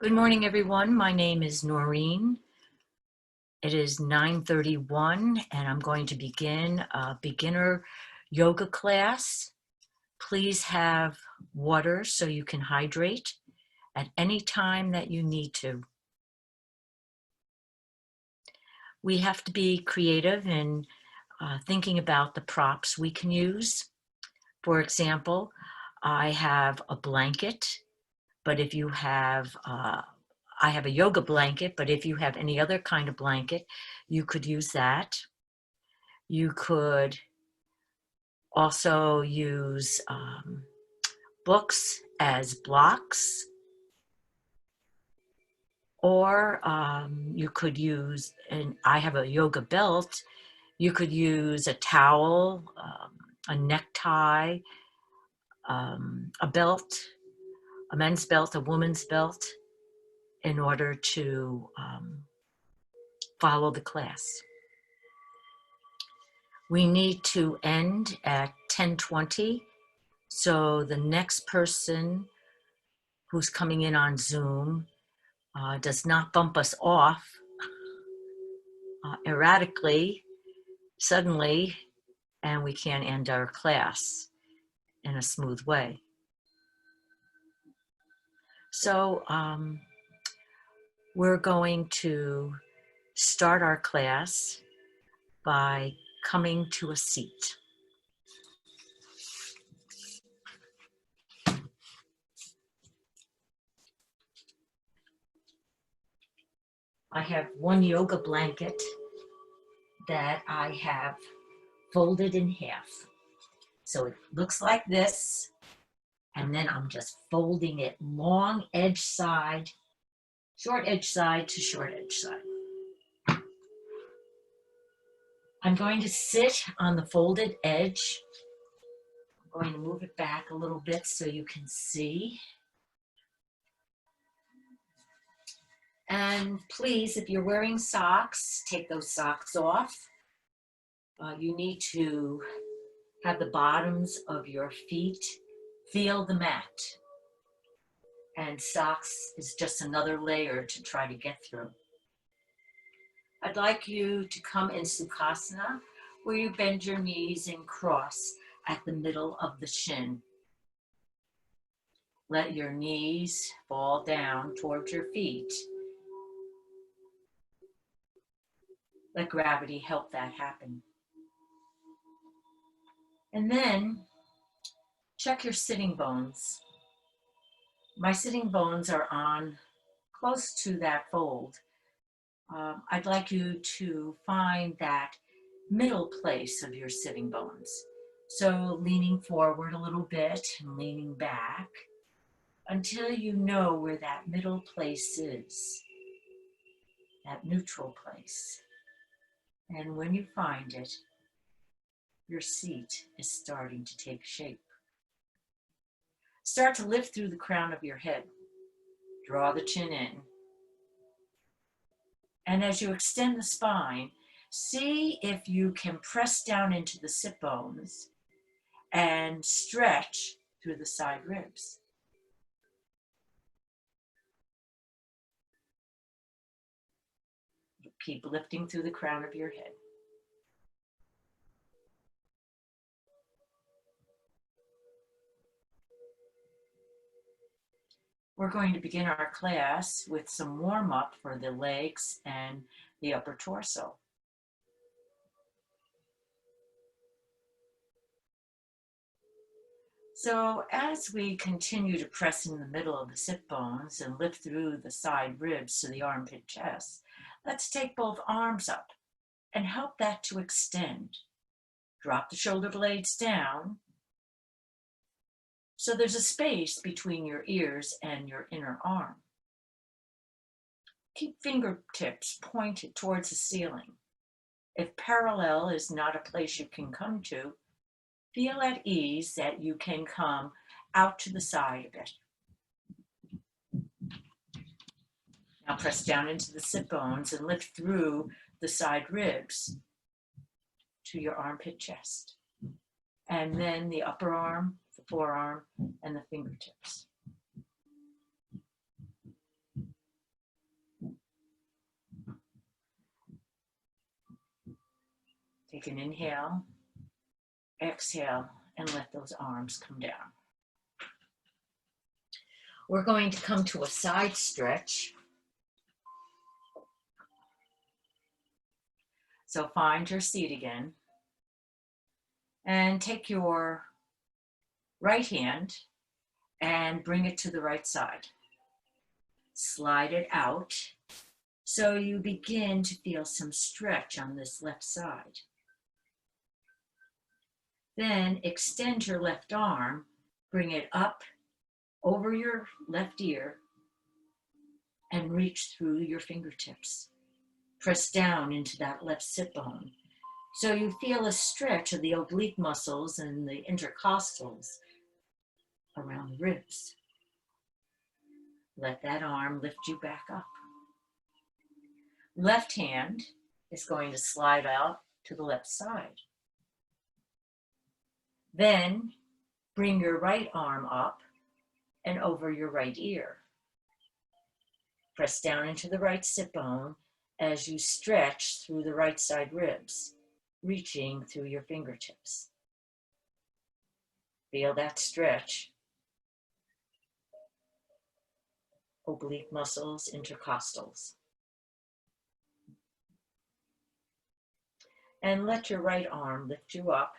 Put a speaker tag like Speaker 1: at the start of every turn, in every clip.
Speaker 1: Good morning, everyone. My name is Noreen. It is 9:31, and I'm going to begin a beginner yoga class. Please have water so you can hydrate at any time that you need to. We have to be creative in thinking about the props we can use. For example, I have a blanket, but if you have I have a yoga blanket, but if you have any other kind of blanket, you could use that. You could also use books as blocks, or you could use, and I have a yoga belt, you could use a towel, a necktie, a belt, a men's belt, a woman's belt, in order to follow the class. We need to end at 10:20, so the next person who's coming in on Zoom does not bump us off erratically, suddenly, and we can't end our class in a smooth way. So we're going to start our class by coming to a seat. I have one yoga blanket that I have folded in half. So it looks like this, and then I'm just folding it long edge side, short edge side to short edge side. I'm going to sit on the folded edge. I'm going to move it back a little bit so you can see. And please, if you're wearing socks, take those socks off. You need to have the bottoms of your feet feel the mat. And socks is just another layer to try to get through. I'd like you to come in Sukhasana, where you bend your knees and cross at the middle of the shin. Let your knees fall down towards your feet. Let gravity help that happen. And then check your sitting bones. My sitting bones are on close to that fold. I'd like you to find that middle place of your sitting bones. So leaning forward a little bit and leaning back until you know where that middle place is, that neutral place. And when you find it, your seat is starting to take shape. Start to lift through the crown of your head. Draw the chin in. And as you extend the spine, see if you can press down into the sit bones and stretch through the side ribs. Keep lifting through the crown of your head. We're going to begin our class with some warm-up for the legs and the upper torso. So as we continue to press in the middle of the sit bones and lift through the side ribs to the armpit chest, let's take both arms up and help that to extend. Drop the shoulder blades down so there's a space between your ears and your inner arm. Keep fingertips pointed towards the ceiling. If parallel is not a place you can come to, feel at ease that you can come out to the side a bit. Now press down into the sit bones and lift through the side ribs to your armpit chest. And then the upper arm, the forearm, and the fingertips. Take an inhale, exhale, and let those arms come down. We're going to come to a side stretch. So find your seat again and take your right hand and bring it to the right side. Slide it out so you begin to feel some stretch on this left side. Then extend your left arm, bring it up over your left ear and reach through your fingertips. Press down into that left sit bone so you feel a stretch of the oblique muscles and the intercostals around the ribs. Let that arm lift you back up. Left hand is going to slide out to the left side. Then bring your right arm up and over your right ear. Press down into the right sit bone as you stretch through the right side ribs, reaching through your fingertips. Feel that stretch. Oblique muscles, intercostals. And let your right arm lift you up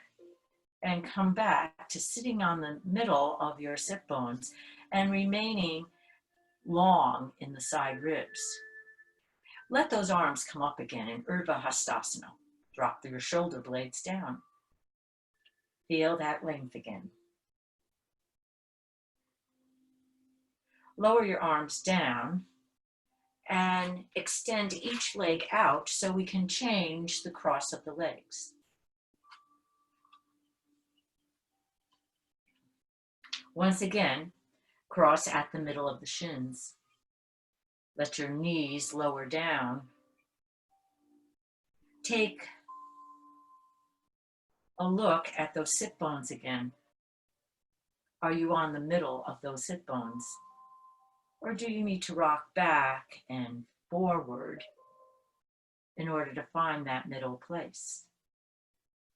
Speaker 1: and come back to sitting on the middle of your sit bones and remaining long in the side ribs. Let those arms come up again in Urdhva Hastasana. Drop your shoulder blades down. Feel that length again. Lower your arms down and extend each leg out so we can change the cross of the legs. Once again, cross at the middle of the shins. Let your knees lower down. Take a look at those sit bones again. Are you on the middle of those sit bones? Or do you need to rock back and forward in order to find that middle place?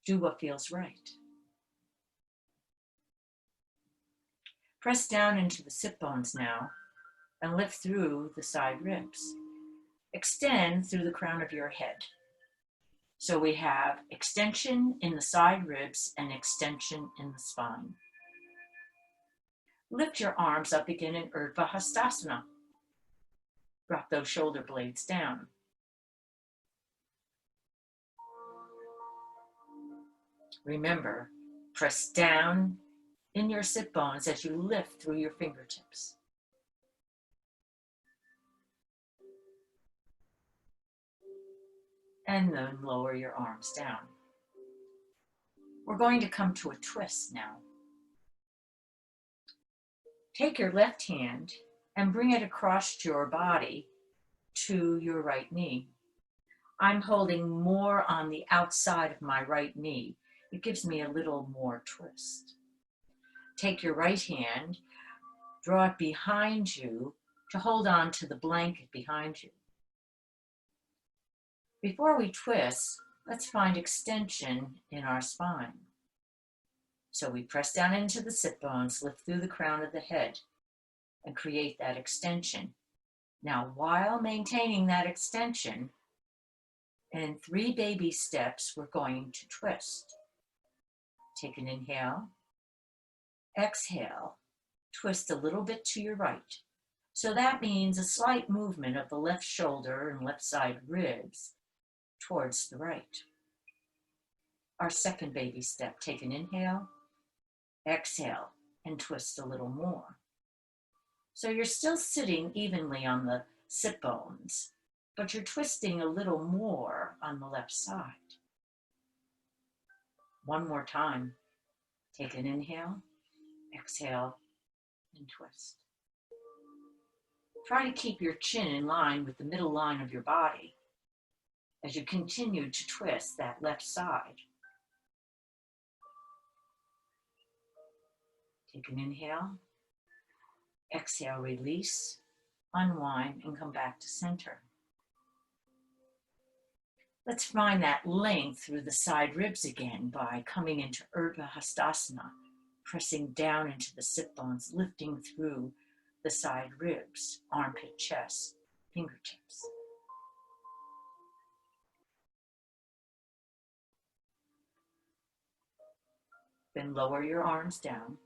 Speaker 1: Do what feels right. Press down into the sit bones now and lift through the side ribs. Extend through the crown of your head. So we have extension in the side ribs and extension in the spine. Lift your arms up again in Urdhva Hastasana. Drop those shoulder blades down. Remember, press down in your sit bones as you lift through your fingertips. And then lower your arms down. We're going to come to a twist now. Take your left hand and bring it across your body to your right knee. I'm holding more on the outside of my right knee. It gives me a little more twist. Take your right hand, draw it behind you to hold on to the blanket behind you. Before we twist, let's find extension in our spine. So we press down into the sit bones, lift through the crown of the head, and create that extension. Now, while maintaining that extension, in 3 baby steps, we're going to twist. Take an inhale, exhale, twist a little bit to your right. So that means a slight movement of the left shoulder and left side ribs towards the right. Our second baby step, take an inhale, exhale, and twist a little more. So you're still sitting evenly on the sit bones, but you're twisting a little more on the left side. One more time. Take an inhale, exhale, and twist. Try to keep your chin in line with the middle line of your body as you continue to twist that left side. Take an inhale, exhale, release, unwind, and come back to center. Let's find that length through the side ribs again by coming into Urdhva Hastasana, pressing down into the sit bones, lifting through the side ribs, armpit, chest, fingertips. Then lower your arms down.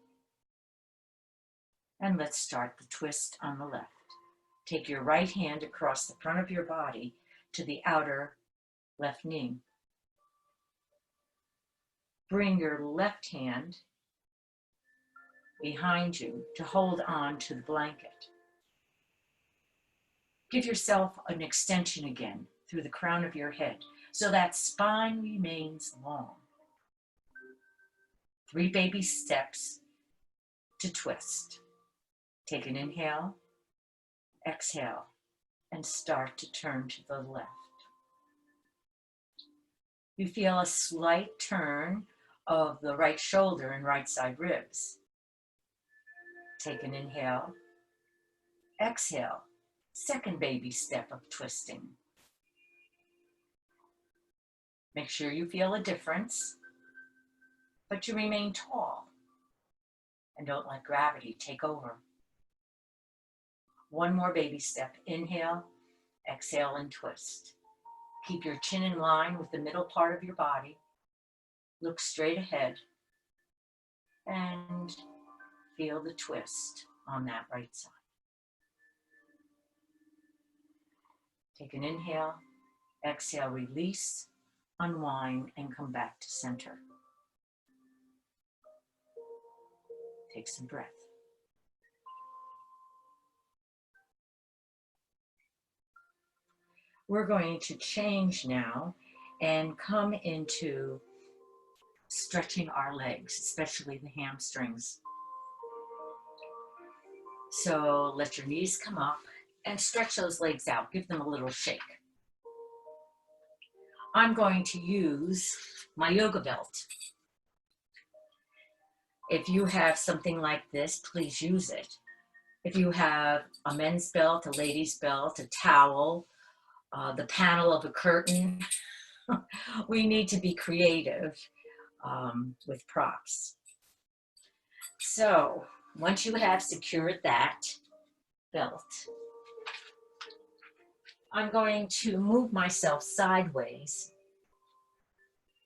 Speaker 1: And let's start the twist on the left. Take your right hand across the front of your body to the outer left knee. Bring your left hand behind you to hold on to the blanket. Give yourself an extension again through the crown of your head so that spine remains long. 3 baby steps to twist. Take an inhale, exhale, and start to turn to the left. You feel a slight turn of the right shoulder and right side ribs. Take an inhale, exhale, second baby step of twisting. Make sure you feel a difference, but you remain tall and don't let gravity take over. 1 more baby step. Inhale, exhale, and twist. Keep your chin in line with the middle part of your body. Look straight ahead and feel the twist on that right side. Take an inhale, exhale, release, unwind, and come back to center. Take some breath. We're going to change now and come into stretching our legs, especially the hamstrings. So let your knees come up and stretch those legs out. Give them a little shake. I'm going to use my yoga belt. If you have something like this, please use it. If you have a men's belt, a ladies' belt, a towel, the panel of a curtain, we need to be creative with props. So once you have secured that belt, I'm going to move myself sideways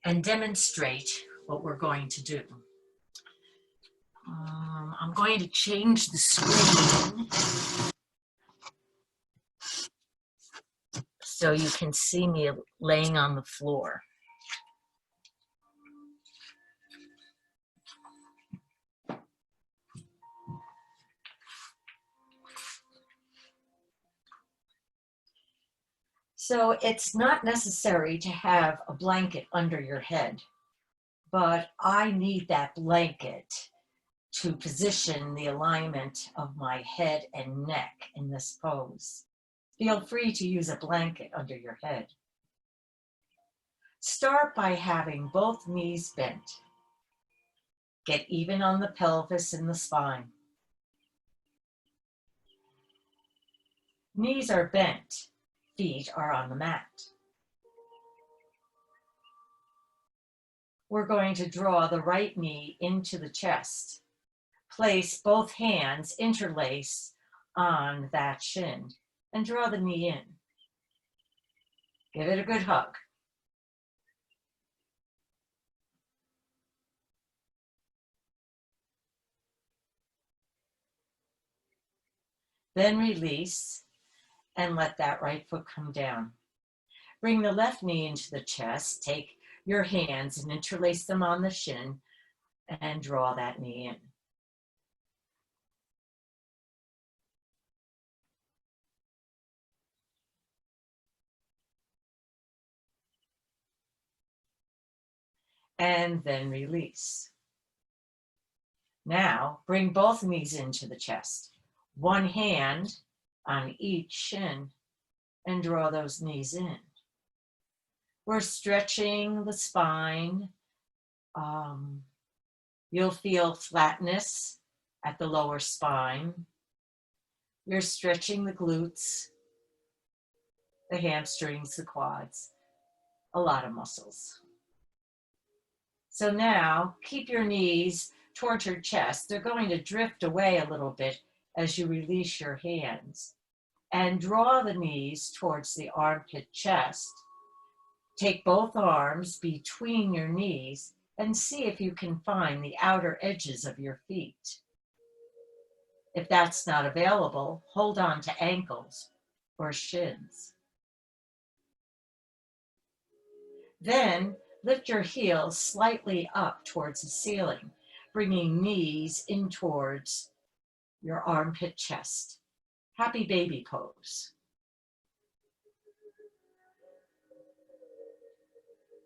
Speaker 1: and demonstrate what we're going to do. I'm going to change the screen so you can see me laying on the floor. So it's not necessary to have a blanket under your head, but I need that blanket to position the alignment of my head and neck in this pose. Feel free to use a blanket under your head. Start by having both knees bent. Get even on the pelvis and the spine. Knees are bent, feet are on the mat. We're going to draw the right knee into the chest. Place both hands interlaced on that shin and draw the knee in. Give it a good hug. Then release and let that right foot come down. Bring the left knee into the chest. Take your hands and interlace them on the shin and draw that knee in. And then release. Now bring both knees into the chest. One hand on each shin and draw those knees in. We're stretching the spine. You'll feel flatness at the lower spine. You're stretching the glutes, the hamstrings, the quads. a lot of muscles. So now keep your knees towards your chest. They're going to drift away a little bit as you release your hands. And draw the knees towards the armpit chest. Take both arms between your knees and see if you can find the outer edges of your feet. If that's not available, hold on to ankles or shins. Then lift your heels slightly up towards the ceiling, bringing knees in towards your armpit chest. Happy baby pose.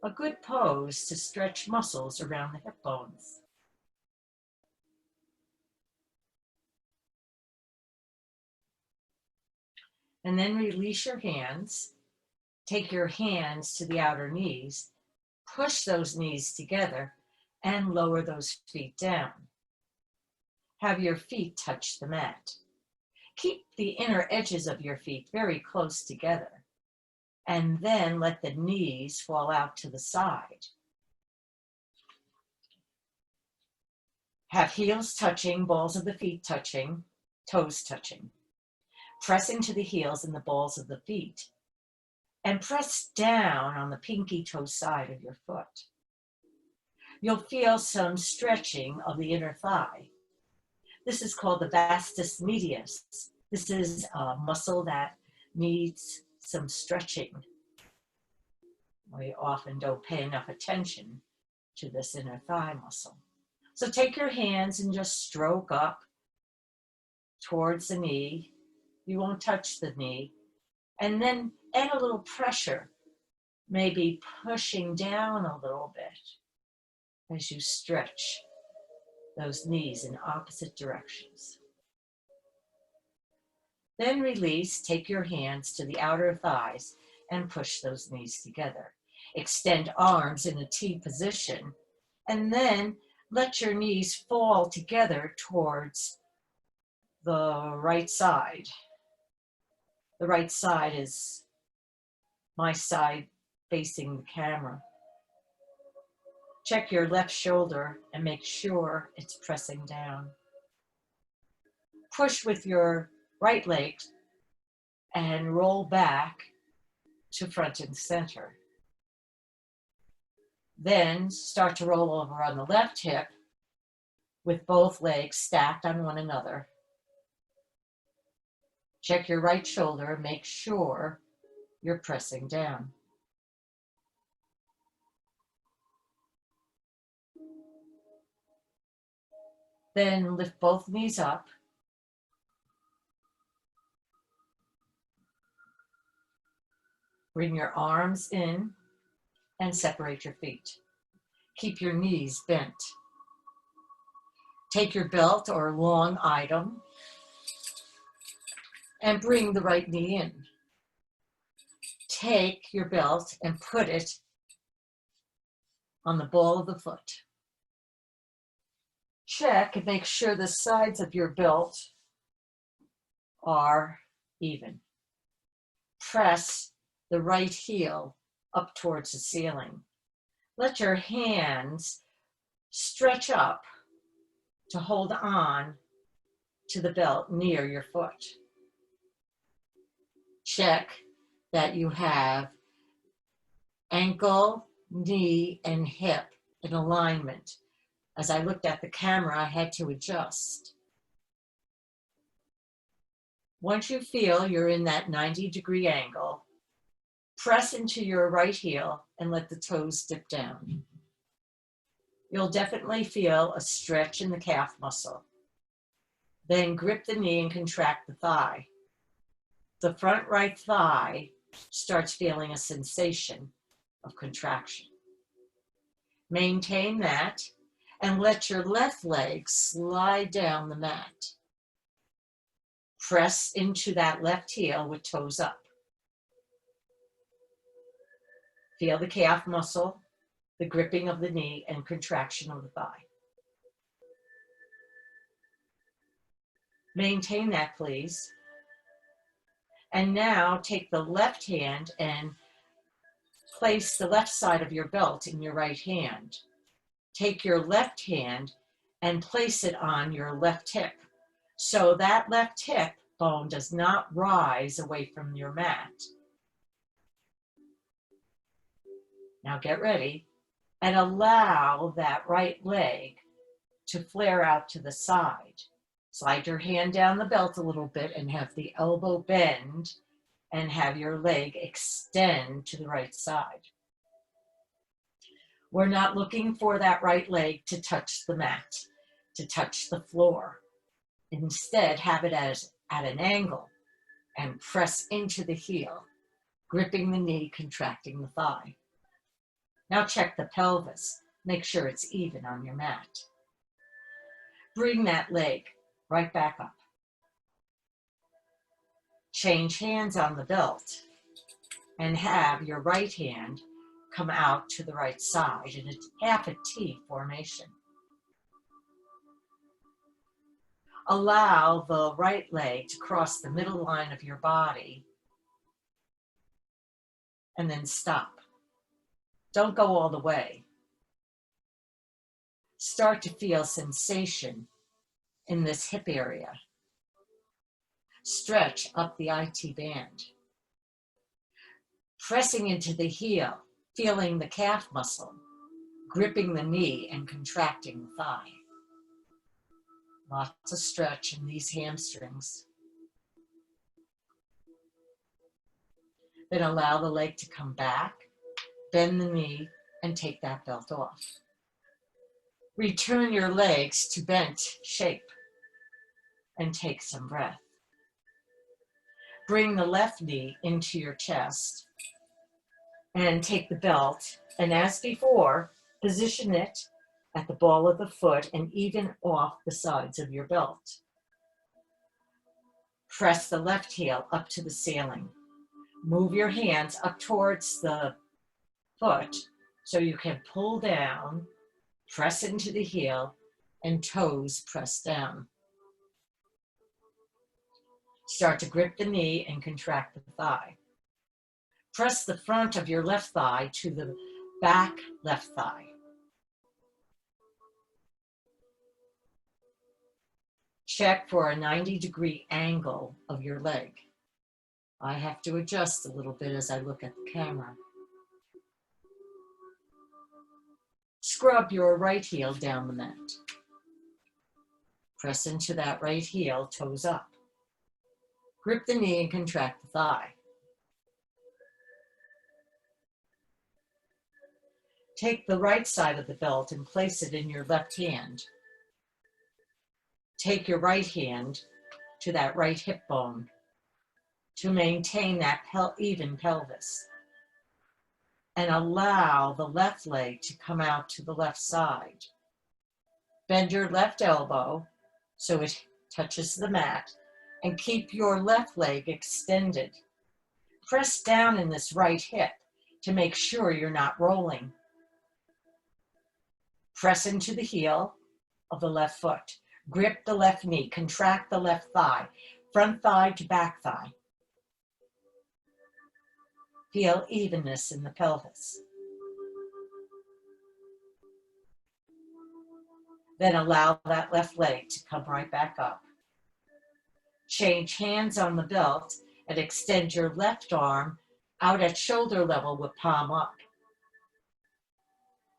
Speaker 1: A good pose to stretch muscles around the hip bones. And then release your hands. Take your hands to the outer knees. Push those knees together and lower those feet down. Have your feet touch the mat. Keep the inner edges of your feet very close together. And then let the knees fall out to the side. Have heels touching, balls of the feet touching, toes touching. Press into the heels and the balls of the feet. And press down on the pinky toe side of your foot. You'll feel some stretching of the inner thigh. This is called the vastus medius. This is a muscle that needs some stretching. We often don't pay enough attention to this inner thigh muscle. So take your hands and just stroke up towards the knee. You won't touch the knee. And then add a little pressure, maybe pushing down a little bit as you stretch those knees in opposite directions. Then release, take your hands to the outer thighs and push those knees together. Extend arms in a T position, and then let your knees fall together towards the right side. The right side is my side facing the camera. Check your left shoulder and make sure it's pressing down. Push with your right leg and roll back to front and center. Then start to roll over on the left hip with both legs stacked on one another. Check your right shoulder, make sure you're pressing down. Then lift both knees up. Bring your arms in and separate your feet. Keep your knees bent. Take your belt or long item and bring the right knee in. Take your belt and put it on the ball of the foot. Check and make sure the sides of your belt are even. Press the right heel up towards the ceiling. Let your hands stretch up to hold on to the belt near your foot. Check that you have ankle, knee, and hip in alignment. As I looked at the camera, I had to adjust. Once you feel you're in that 90-degree angle, press into your right heel and let the toes dip down. You'll definitely feel a stretch in the calf muscle. Then grip the knee and contract the thigh. The front right thigh starts feeling a sensation of contraction. Maintain that and let your left leg slide down the mat. Press into that left heel with toes up. Feel the calf muscle, the gripping of the knee, and contraction of the thigh. Maintain that, please. And now take the left hand and Place the left side of your belt in your right hand. Take your left hand and place it on your left hip, so that left hip bone does not rise away from your mat. Now get ready and allow that right leg to flare out to the side. Slide your hand down the belt a little bit and have the elbow bend and have your leg extend to the right side. We're not looking for that right leg to touch the mat, to touch the floor. Instead, have it at an angle and press into the heel, gripping the knee, contracting the thigh. Now check the pelvis. Make sure it's even on your mat. Bring that leg right back up. Change hands on the belt and have your right hand come out to the right side in a half a T formation. Allow the right leg to cross the middle line of your body and then stop. Don't go all the way. Start to feel sensation in this hip area. Stretch up the IT band. Pressing into the heel, feeling the calf muscle, gripping the knee and contracting the thigh. Lots of stretch in these hamstrings. Then allow the leg to come back, bend the knee, and take that belt off. Return your legs to bent shape and take some breath. Bring the left knee into your chest and take the belt, and as before, position it at the ball of the foot and even off the sides of your belt. Press the left heel up to the ceiling. Move your hands up towards the foot so you can pull down, press into the heel, and toes press down. Start to grip the knee and contract the thigh. Press the front of your left thigh to the back left thigh. Check for a 90-degree angle of your leg. I have to adjust a little bit as I look at the camera. Scrub your right heel down the mat. Press into that right heel, toes up. Grip the knee and contract the thigh. Take the right side of the belt and place it in your left hand. Take your right hand to that right hip bone to maintain that even pelvis. And allow the left leg to come out to the left side. Bend your left elbow so it touches the mat and keep your left leg extended. Press down in this right hip to make sure you're not rolling. Press into the heel of the left foot. Grip the left knee, contract the left thigh, front thigh to back thigh. Feel evenness in the pelvis. Then allow that left leg to come right back up. Change hands on the belt and extend your left arm out at shoulder level with palm up.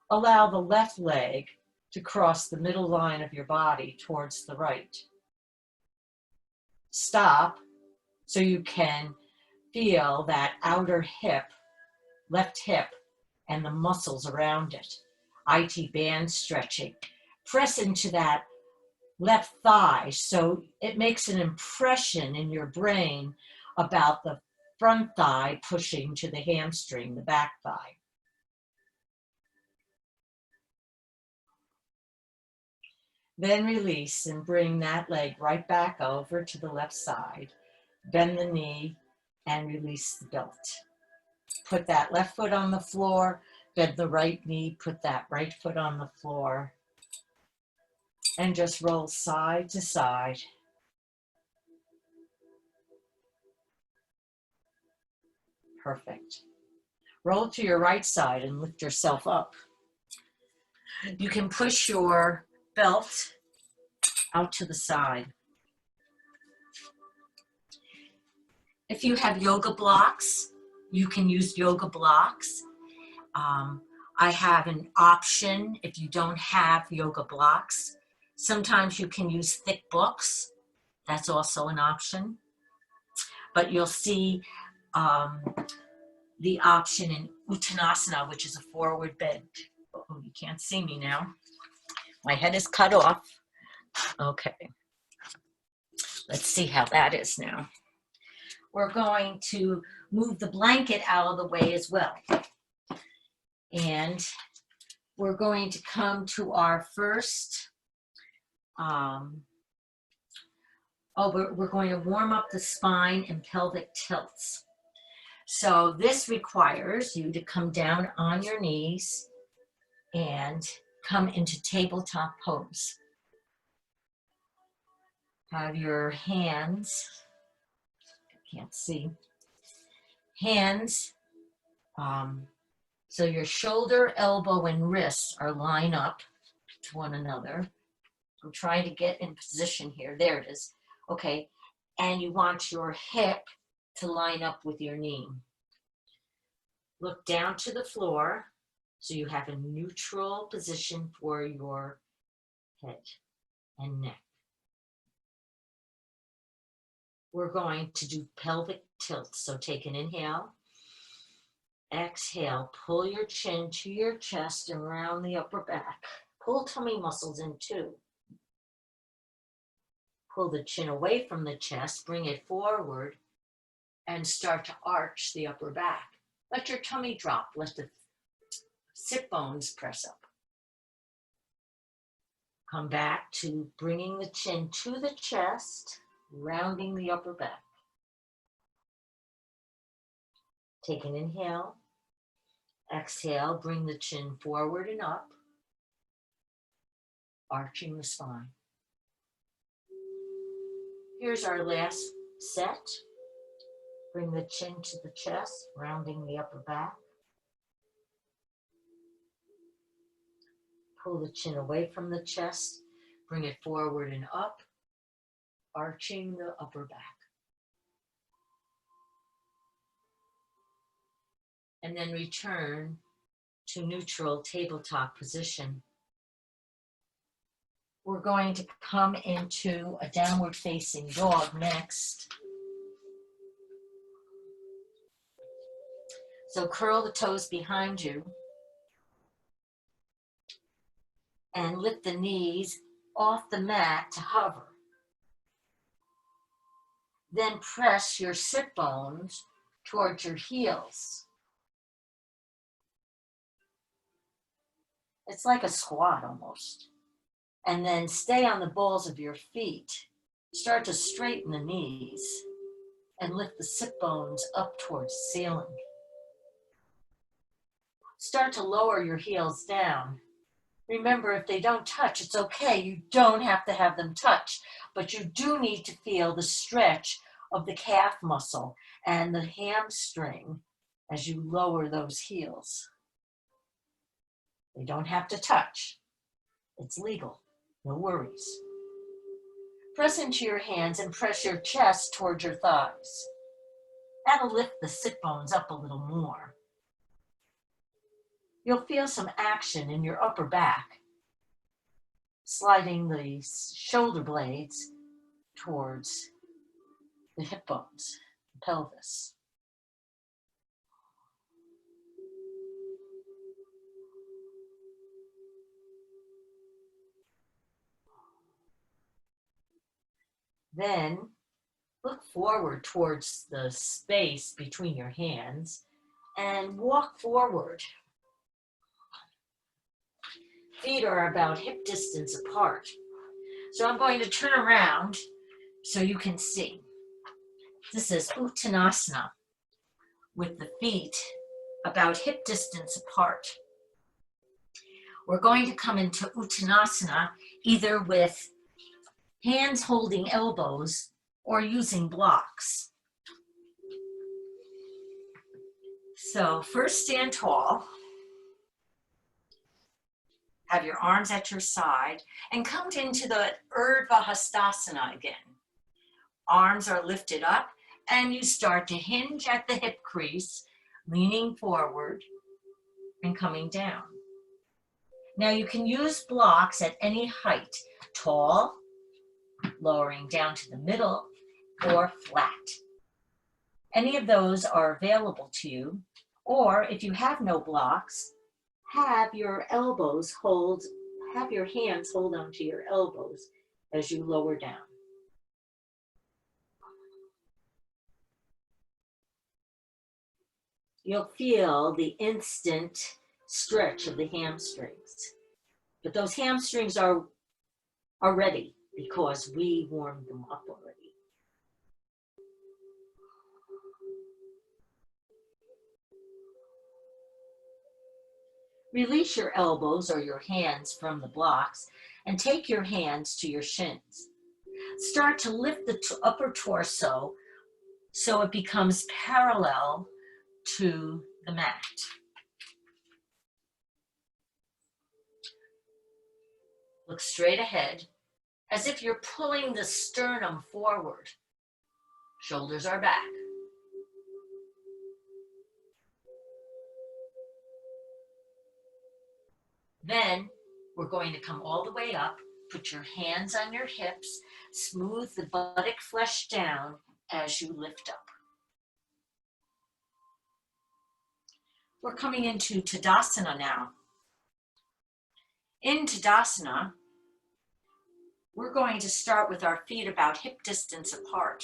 Speaker 1: Allow the left leg to cross the middle line of your body towards the right. Stop so you can feel that outer hip, left hip, and the muscles around it. IT band stretching. Press into that left thigh so it makes an impression in your brain about the front thigh pushing to the hamstring, the back thigh. Then release and bring that leg right back over to the left side. Bend the knee and release the belt. Put that left foot on the floor, bend the right knee, put that right foot on the floor, and just roll side to side. Perfect. Roll to your right side and lift yourself up. You can push your belt out to the side. If you have yoga blocks, you can use yoga blocks. I have an option if you don't have yoga blocks. Sometimes you can use thick books. That's also an option. But you'll see the option in Uttanasana, which is a forward bend. Oh, you can't see me now. My head is cut off. Okay. Let's see how that is now. We're going to move the blanket out of the way as well. And we're going to come to our first, we're going to warm up the spine and pelvic tilts. So this requires you to come down on your knees and come into tabletop pose. Have your hands, I can't see, hands, so your shoulder, elbow, and wrists are lined up to one another. I'm trying to get in position here. There it is. Okay. And you want your hip to line up with your knee. Look down to the floor so you have a neutral position for your head and neck. We're going to do pelvic tilts. So take an inhale. Exhale, pull your chin to your chest and round the upper back. Pull tummy muscles in too. Pull the chin away from the chest, bring it forward, and start to arch the upper back. Let your tummy drop. Let the sit bones press up. Come back to bringing the chin to the chest, rounding the upper back. Take an inhale. Exhale, bring the chin forward and up, arching the spine. Here's our last set. Bring the chin to the chest, rounding the upper back. Pull the chin away from the chest, bring it forward and up, arching the upper back. And then return to neutral tabletop position. We're going to come into a downward facing dog next. So curl the toes behind you and lift the knees off the mat to hover. Then press your sit bones towards your heels. It's like a squat almost. And then stay on the balls of your feet. Start to straighten the knees and lift the sit bones up towards the ceiling. Start to lower your heels down. Remember, if they don't touch, it's okay. You don't have to have them touch, but you do need to feel the stretch of the calf muscle and the hamstring as you lower those heels. They don't have to touch. It's legal. No worries. Press into your hands and press your chest towards your thighs. That'll lift the sit bones up a little more. You'll feel some action in your upper back, sliding the shoulder blades towards the hip bones, the pelvis. Then look forward towards the space between your hands and walk forward. Feet are about hip distance apart. So I'm going to turn around so you can see. This is Uttanasana with the feet about hip distance apart. We're going to come into Uttanasana either with hands holding elbows or using blocks. So first stand tall. Have your arms at your side and come into the Urdhva Hastasana again. Arms are lifted up and you start to hinge at the hip crease, leaning forward and coming down. Now you can use blocks at any height, tall, lowering down to the middle, or flat. Any of those are available to you, or if you have no blocks, have your hands hold onto your elbows as you lower down. You'll feel the instant stretch of the hamstrings, but those hamstrings are ready because we warmed them up already. Release your elbows or your hands from the blocks and take your hands to your shins. Start to lift the upper torso so it becomes parallel to the mat. Look straight ahead as if you're pulling the sternum forward. Shoulders are back. Then we're going to come all the way up, put your hands on your hips, smooth the buttock flesh down as you lift up. We're coming into Tadasana now. In Tadasana, we're going to start with our feet about hip distance apart.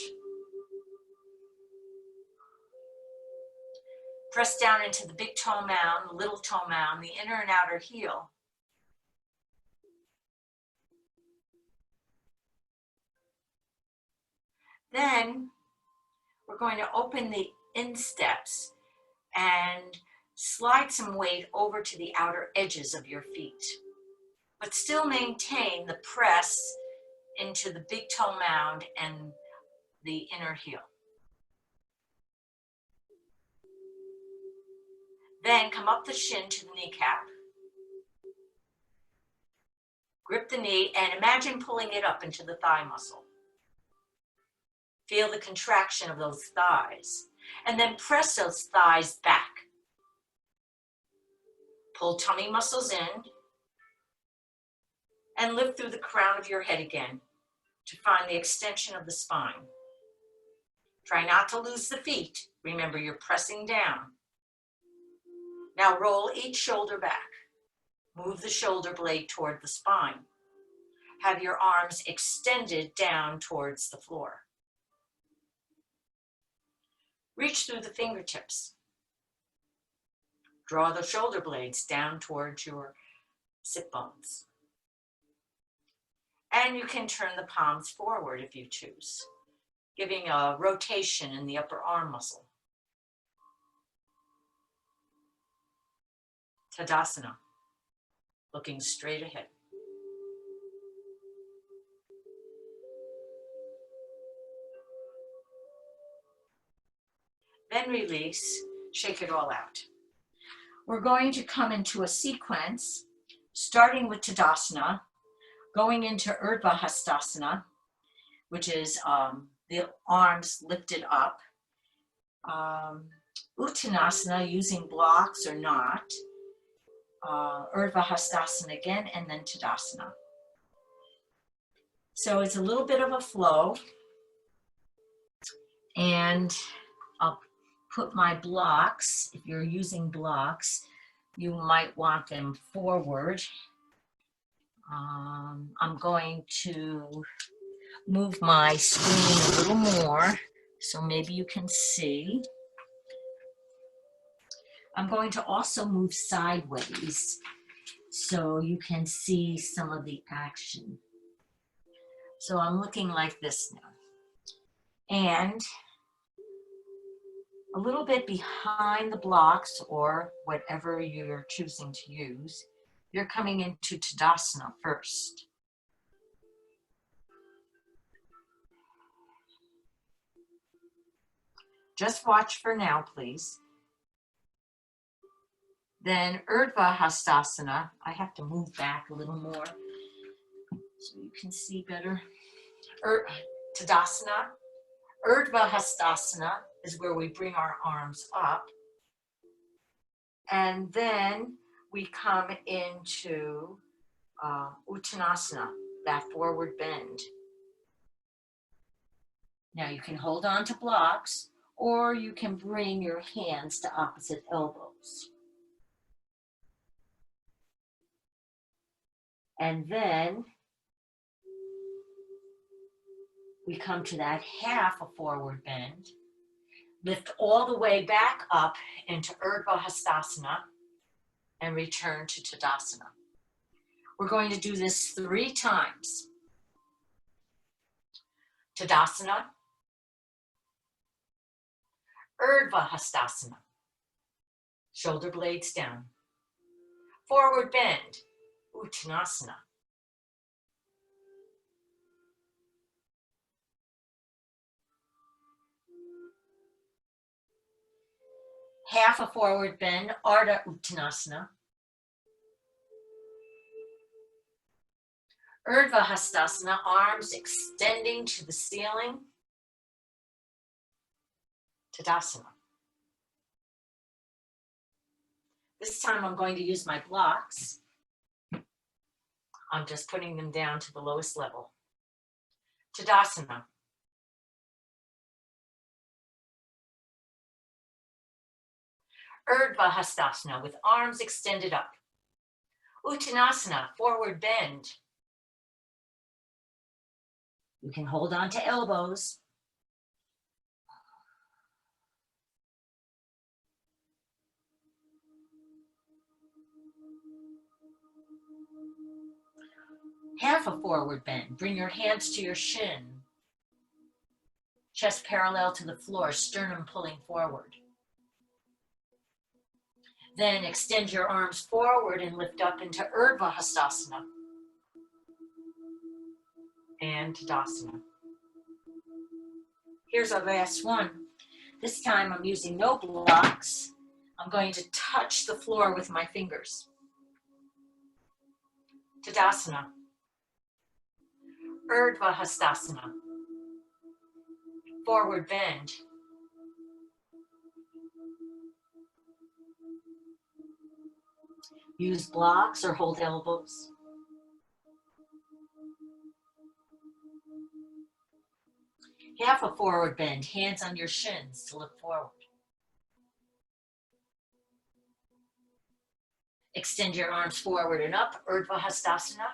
Speaker 1: Press down into the big toe mound, the little toe mound, the inner and outer heel. Then we're going to open the insteps and slide some weight over to the outer edges of your feet, but still maintain the press into the big toe mound and the inner heel. Then come up the shin to the kneecap. Grip the knee and imagine pulling it up into the thigh muscle. Feel the contraction of those thighs, and then press those thighs back. Pull tummy muscles in, and lift through the crown of your head again to find the extension of the spine. Try not to lose the feet. Remember, you're pressing down. Now roll each shoulder back. Move the shoulder blade toward the spine. Have your arms extended down towards the floor. Reach through the fingertips. Draw the shoulder blades down towards your sit bones. And you can turn the palms forward if you choose, giving a rotation in the upper arm muscle. Tadasana, looking straight ahead. Then release, shake it all out. We're going to come into a sequence, starting with Tadasana, going into Urdhva Hastasana, which is the arms lifted up. Uttanasana, using blocks or not. Urdhva Hastasana again, and then Tadasana. So it's a little bit of a flow. And I'll put my blocks, if you're using blocks, you might want them forward. I'm going to move my screen a little more so maybe you can see. I'm going to also move sideways so you can see some of the action. So I'm looking like this now. And a little bit behind the blocks or whatever you're choosing to use, you're coming into Tadasana first. Just watch for now, please. Then Urdhva Hastasana. I have to move back a little more so you can see better. Tadasana. Urdhva Hastasana is where we bring our arms up. And then we come into Uttanasana, that forward bend. Now you can hold on to blocks, or you can bring your hands to opposite elbows. And then we come to that half a forward bend. Lift all the way back up into Urdhva Hastasana and return to Tadasana. We're going to do this 3 times. Tadasana, Urdhva Hastasana, shoulder blades down. Forward bend, Uttanasana. Half a forward bend, Ardha Uttanasana. Urdhva Hastasana, arms extending to the ceiling. Tadasana. This time I'm going to use my blocks. I'm just putting them down to the lowest level. Tadasana. Urdhva Hastasana with arms extended up. Uttanasana, forward bend. You can hold on to elbows. Half a forward bend. Bring your hands to your shin. Chest parallel to the floor, sternum pulling forward. Then extend your arms forward and lift up into Urdhva Hastasana and Tadasana. Here's our last one. This time I'm using no blocks. I'm going to touch the floor with my fingers. Tadasana. Urdhva Hastasana. Forward bend. Use blocks or hold elbows. Half a forward bend, hands on your shins to look forward. Extend your arms forward and up, Urdhva Hastasana.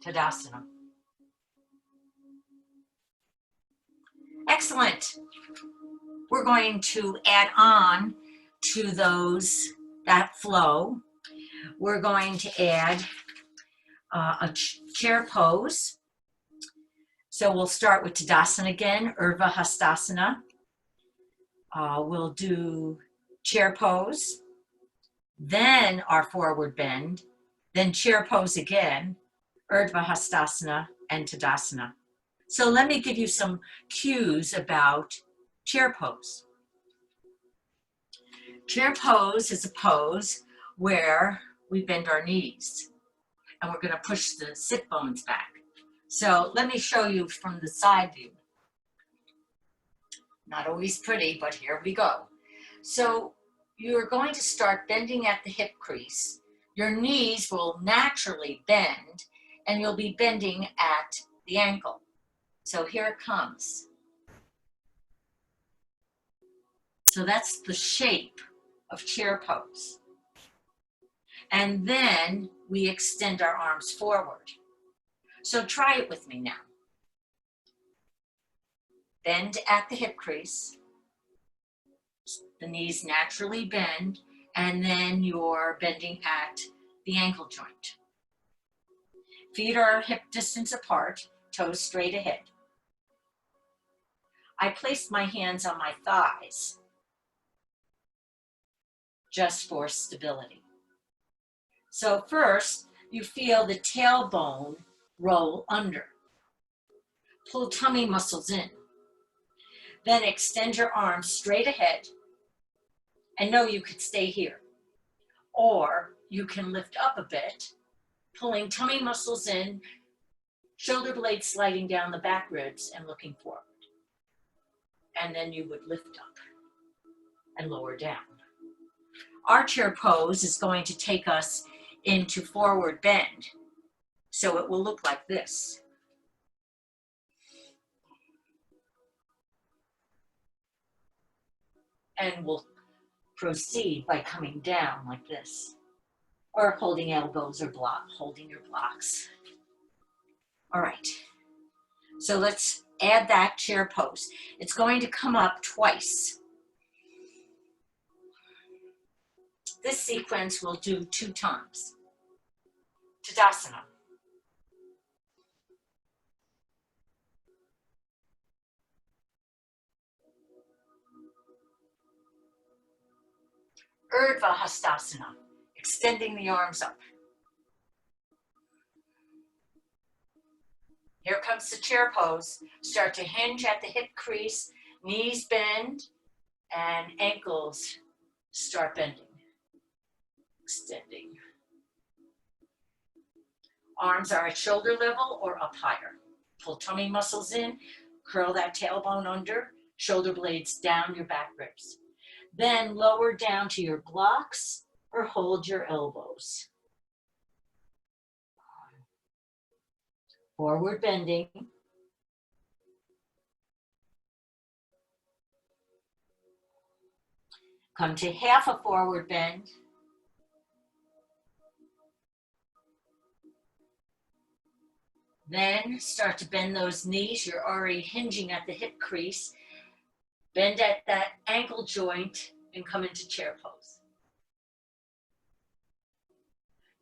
Speaker 1: Tadasana. Excellent. We're going to add on to that flow. We're going to add a chair pose. So we'll start with Tadasana again, Urdhva Hastasana. We'll do chair pose, then our forward bend, then chair pose again, Urdhva Hastasana and Tadasana. So let me give you some cues about chair pose. Chair pose is a pose where we bend our knees and we're going to push the sit bones back. So let me show you from the side view. Not always pretty, but here we go. So you're going to start bending at the hip crease. Your knees will naturally bend and you'll be bending at the ankle. So here it comes. So that's the shape of chair pose. And then we extend our arms forward. So try it with me now. Bend at the hip crease. The knees naturally bend, and then you're bending at the ankle joint. Feet are hip distance apart, toes straight ahead. I placed my hands on my thighs just for stability. So first, you feel the tailbone roll under. Pull tummy muscles in. Then extend your arms straight ahead and know you could stay here. Or you can lift up a bit, pulling tummy muscles in, shoulder blades sliding down the back ribs and looking forward. And then you would lift up and lower down. Our chair pose is going to take us into forward bend. So it will look like this. And we'll proceed by coming down like this, or holding elbows or holding your blocks. All right, so let's add that chair pose. It's going to come up twice. This sequence we'll do 2 times. Tadasana. Urdhva Hastasana, extending the arms up. Here comes the chair pose. Start to hinge at the hip crease, knees bend, and ankles start bending, extending. Arms are at shoulder level or up higher. Pull tummy muscles in, curl that tailbone under, shoulder blades down your back ribs. Then lower down to your blocks or hold your elbows. Forward bending. Come to half a forward bend. Then start to bend those knees. You're already hinging at the hip crease. Bend at that ankle joint and come into chair pose.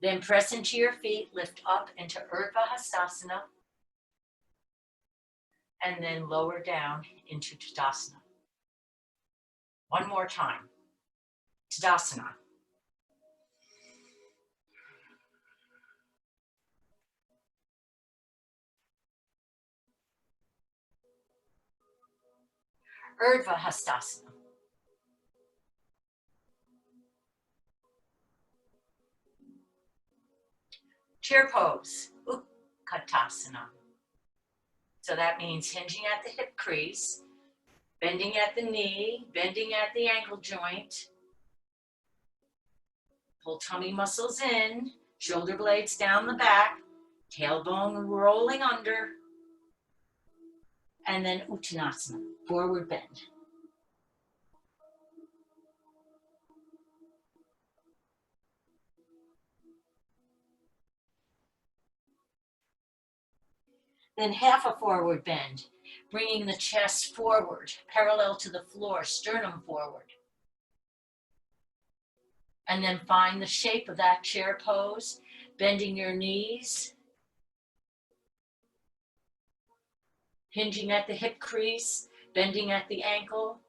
Speaker 1: Then press into your feet, lift up into Urdhva Hastasana, and then lower down into Tadasana. One more time. Tadasana. Urdhva Hastasana. Chair pose, Utkatasana. So that means hinging at the hip crease, bending at the knee, bending at the ankle joint. Pull tummy muscles in, shoulder blades down the back, tailbone rolling under, and then Uttanasana, forward bend. Then half a forward bend, bringing the chest forward, parallel to the floor, sternum forward. And then find the shape of that chair pose, bending your knees, hinging at the hip crease, bending at the ankle.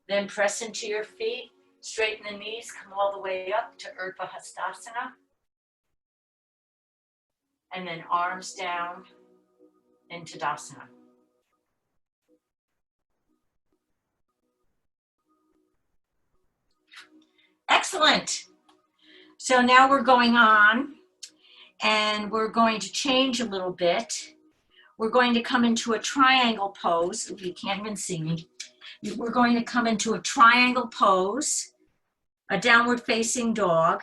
Speaker 1: Then press into your feet, straighten the knees, come all the way up to Urdhva Hastasana. And then arms down into Tadasana. Excellent. So now we're going on and we're going to change a little bit. We're going to come into a triangle pose. You can't even see me. We're going to come into a triangle pose, a downward facing dog,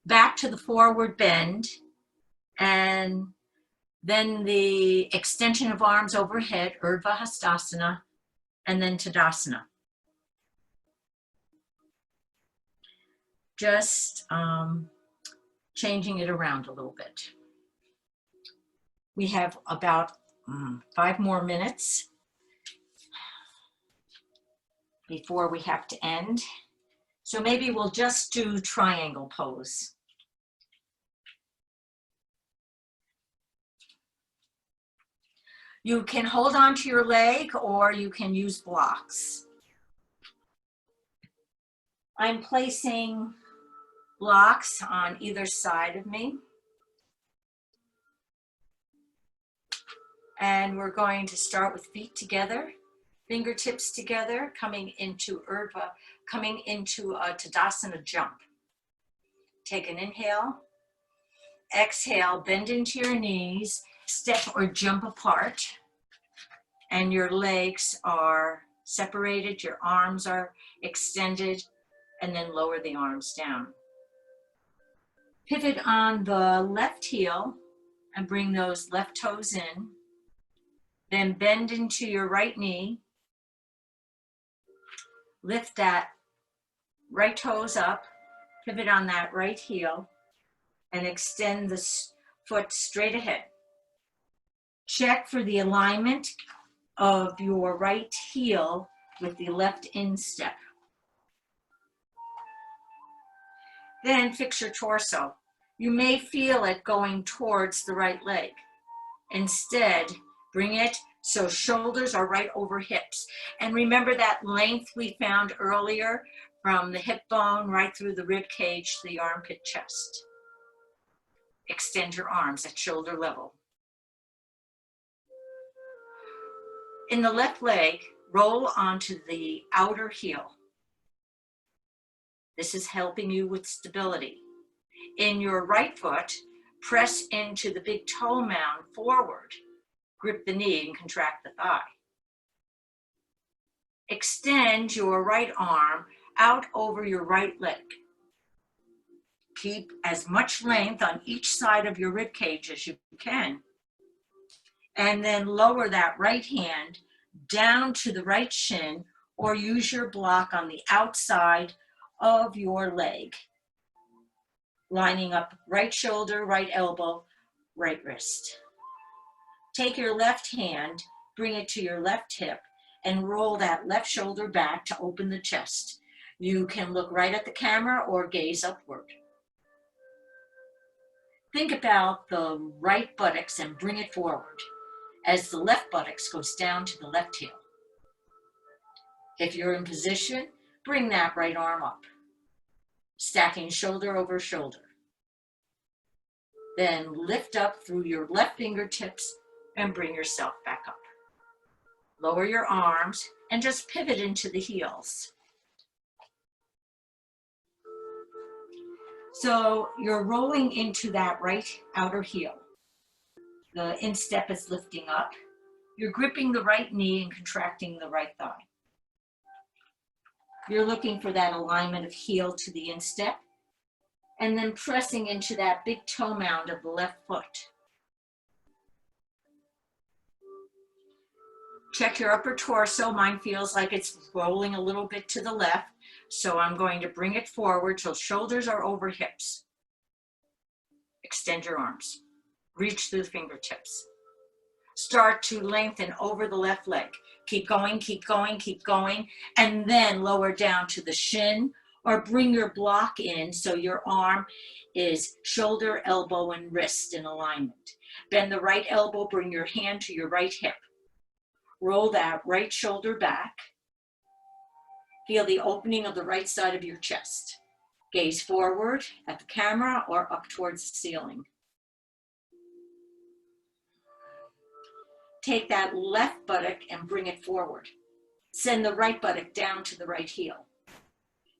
Speaker 1: back to the forward bend, and then the extension of arms overhead, Urdhva Hastasana, and then Tadasana. Just changing it around a little bit. We have about 5 more minutes before we have to end. So maybe we'll just do triangle pose. You can hold on to your leg or you can use blocks. I'm placing blocks on either side of me. And we're going to start with feet together. Fingertips together, coming into Tadasana jump. Take an inhale. Exhale, bend into your knees, step or jump apart, and your legs are separated, your arms are extended, and then lower the arms down. Pivot on the left heel and bring those left toes in. Then bend into your right knee. Lift that right toes up, pivot on that right heel, and extend the foot straight ahead. Check for the alignment of your right heel with the left instep. Then fix your torso. You may feel it going towards the right leg. Instead, bring it so shoulders are right over hips. And remember that length we found earlier from the hip bone right through the rib cage to the armpit chest. Extend your arms at shoulder level. In the left leg, roll onto the outer heel. This is helping you with stability. In your right foot, press into the big toe mound forward. Grip the knee and contract the thigh. Extend your right arm out over your right leg. Keep as much length on each side of your rib cage as you can. And then lower that right hand down to the right shin, or use your block on the outside of your leg. Lining up right shoulder, right elbow, right wrist. Take your left hand, bring it to your left hip, and roll that left shoulder back to open the chest. You can look right at the camera or gaze upward. Think about the right buttocks and bring it forward as the left buttocks goes down to the left heel. If you're in position, bring that right arm up, stacking shoulder over shoulder. Then lift up through your left fingertips and bring yourself back up. Lower your arms and just pivot into the heels. So you're rolling into that right outer heel. The instep is lifting up. You're gripping the right knee and contracting the right thigh. You're looking for that alignment of heel to the instep, and then pressing into that big toe mound of the left foot. Check your upper torso. Mine feels like it's rolling a little bit to the left, so I'm going to bring it forward till shoulders are over hips. Extend your arms. Reach through the fingertips. Start to lengthen over the left leg. Keep going, keep going, keep going, and then lower down to the shin, or bring your block in so your arm is shoulder, elbow, and wrist in alignment. Bend the right elbow, bring your hand to your right hip. Roll that right shoulder back. Feel the opening of the right side of your chest. Gaze forward at the camera or up towards the ceiling. Take that left buttock and bring it forward. Send the right buttock down to the right heel.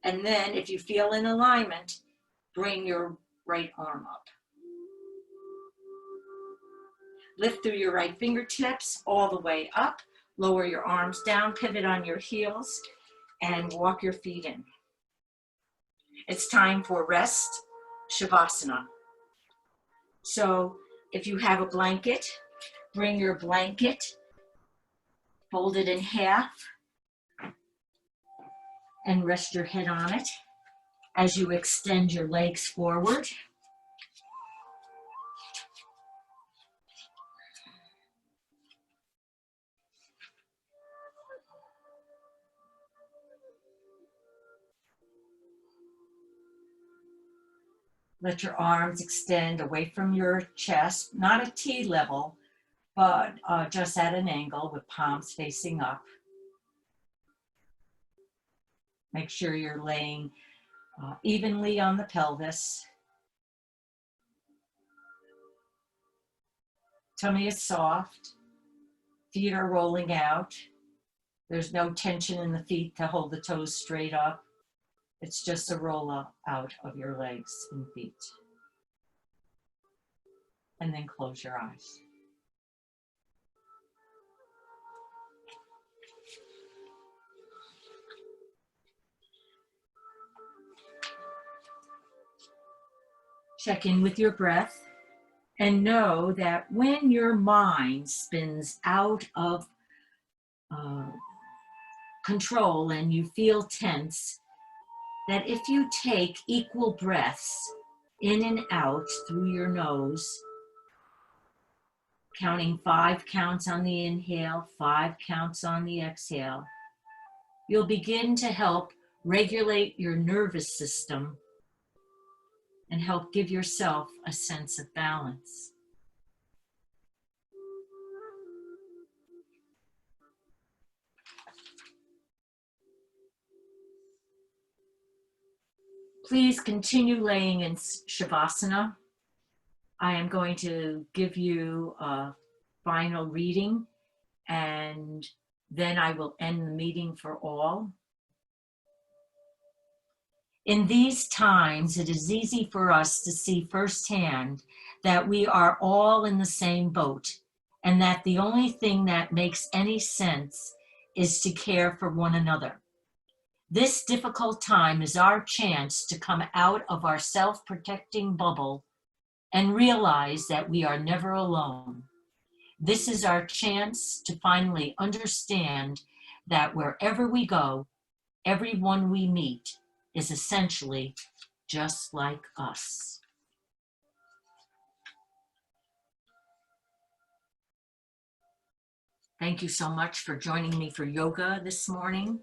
Speaker 1: And then, if you feel in alignment, bring your right arm up. Lift through your right fingertips all the way up. Lower your arms down, pivot on your heels, and walk your feet in. It's time for rest, Shavasana. So if you have a blanket, bring your blanket, fold it in half, and rest your head on it as you extend your legs forward. Let your arms extend away from your chest, not at T level, but just at an angle with palms facing up. Make sure you're laying evenly on the pelvis. Tummy is soft. Feet are rolling out. There's no tension in the feet to hold the toes straight up. It's just a roll out of your legs and feet. And then close your eyes. Check in with your breath and know that when your mind spins out of control and you feel tense, that if you take equal breaths in and out through your nose, counting 5 counts on the inhale, 5 counts on the exhale, you'll begin to help regulate your nervous system and help give yourself a sense of balance. Please continue laying in Shavasana. I am going to give you a final reading, and then I will end the meeting for all. In these times, it is easy for us to see firsthand that we are all in the same boat, and that the only thing that makes any sense is to care for one another. This difficult time is our chance to come out of our self-protecting bubble and realize that we are never alone. This is our chance to finally understand that wherever we go, everyone we meet is essentially just like us. Thank you so much for joining me for yoga this morning.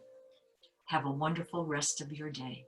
Speaker 1: Have a wonderful rest of your day.